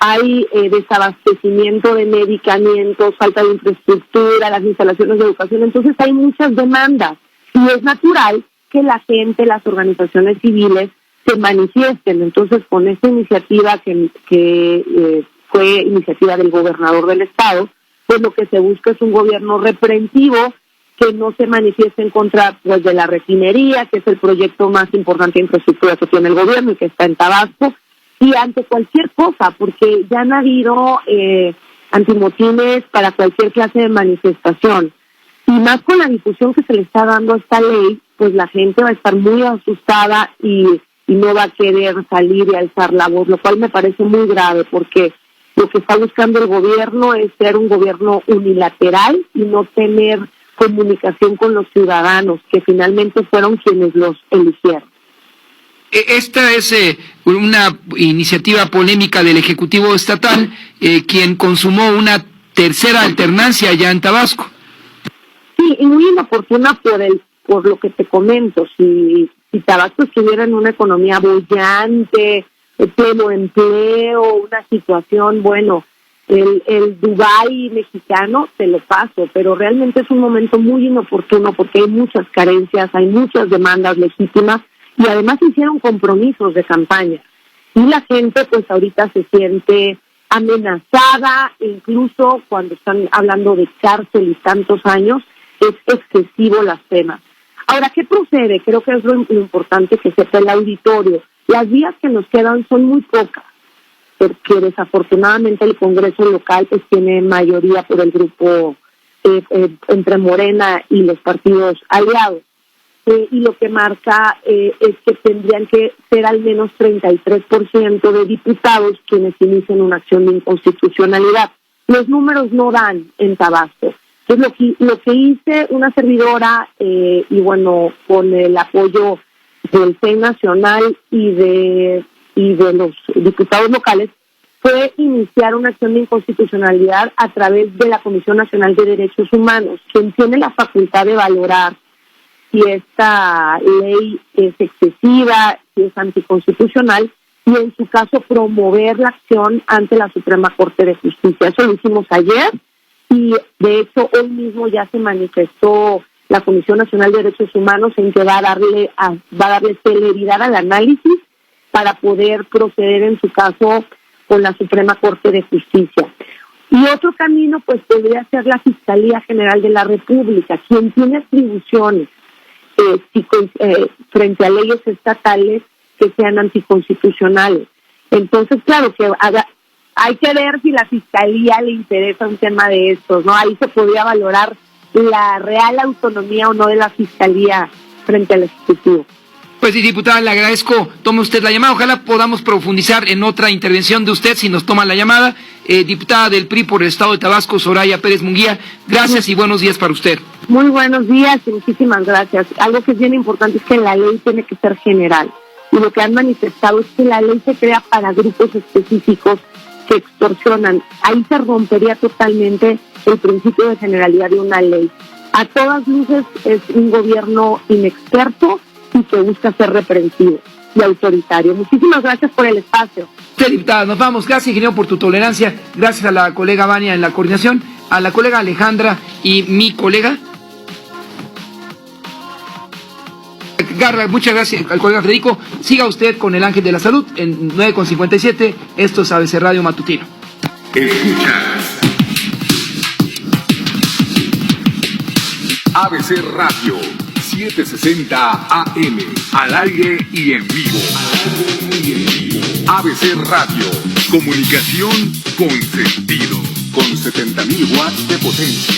Hay desabastecimiento de medicamentos, falta de infraestructura, las instalaciones de educación, entonces hay muchas demandas y es natural que la gente, las organizaciones civiles se manifiesten. Entonces, con esta iniciativa que fue iniciativa del gobernador del estado, pues lo que se busca es un gobierno reprensivo que no se manifieste en contra pues de la refinería, que es el proyecto más importante de infraestructura que tiene el gobierno y que está en Tabasco, y ante cualquier cosa, porque ya han habido antimotines para cualquier clase de manifestación. Y más con la difusión que se le está dando a esta ley, pues la gente va a estar muy asustada y no va a querer salir y alzar la voz, lo cual me parece muy grave, porque lo que está buscando el gobierno es ser un gobierno unilateral y no tener comunicación con los ciudadanos, que finalmente fueron quienes los eligieron. Esta es una iniciativa polémica del Ejecutivo Estatal, quien consumó una tercera alternancia ya en Tabasco. Sí, y muy inoportuna por lo que te comento. Si Tabasco estuviera en una economía bollante, pleno empleo, una situación, bueno, el Dubái mexicano te lo paso, pero realmente es un momento muy inoportuno porque hay muchas carencias, hay muchas demandas legítimas y además hicieron compromisos de campaña. Y la gente pues ahorita se siente amenazada, incluso cuando están hablando de cárcel y tantos años, es excesivo las penas. Ahora, ¿qué procede? Creo que es lo importante que sepa el auditorio. Las vías que nos quedan son muy pocas, porque desafortunadamente el Congreso local pues tiene mayoría por el grupo entre Morena y los partidos aliados. Y lo que marca es que tendrían que ser al menos 33% de diputados quienes inicien una acción de inconstitucionalidad. Los números no dan en Tabasco. Entonces lo que hice una servidora, y bueno, con el apoyo del CEN Nacional y de los diputados locales, fue iniciar una acción de inconstitucionalidad a través de la Comisión Nacional de Derechos Humanos, quien tiene la facultad de valorar si esta ley es excesiva, si es anticonstitucional, y en su caso promover la acción ante la Suprema Corte de Justicia. Eso lo hicimos ayer, y de hecho hoy mismo ya se manifestó la Comisión Nacional de Derechos Humanos en que va a darle celeridad al análisis para poder proceder en su caso con la Suprema Corte de Justicia. Y otro camino pues podría ser la Fiscalía General de la República, quien tiene atribuciones frente a leyes estatales que sean anticonstitucionales. Entonces, claro, que hay que ver si la Fiscalía le interesa un tema de estos, ¿no? Ahí se podría valorar la real autonomía o no de la Fiscalía frente al Ejecutivo. Pues sí, diputada, le agradezco, tome usted la llamada, ojalá podamos profundizar en otra intervención de usted si nos toma la llamada. Diputada del PRI por el Estado de Tabasco, Soraya Pérez Munguía, gracias y buenos días para usted. Muy buenos días y muchísimas gracias. Algo que es bien importante es que la ley tiene que ser general, y lo que han manifestado es que la ley se crea para grupos específicos que extorsionan. Ahí se rompería totalmente el principio de generalidad de una ley. A todas luces es un gobierno inexperto y que busca ser reprensivo y autoritario. Muchísimas gracias por el espacio. Sí, diputada, nos vamos. Gracias, ingeniero, por tu tolerancia. Gracias a la colega Vania en la coordinación, a la colega Alejandra y mi colega Garra. Muchas gracias al colega Federico. Siga usted con el Ángel de la Salud en 9:57. Esto es ABC Radio Matutino. Escuchas ABC Radio 760 AM, al aire y en vivo. ABC Radio, comunicación con sentido, con 70.000 watts de potencia.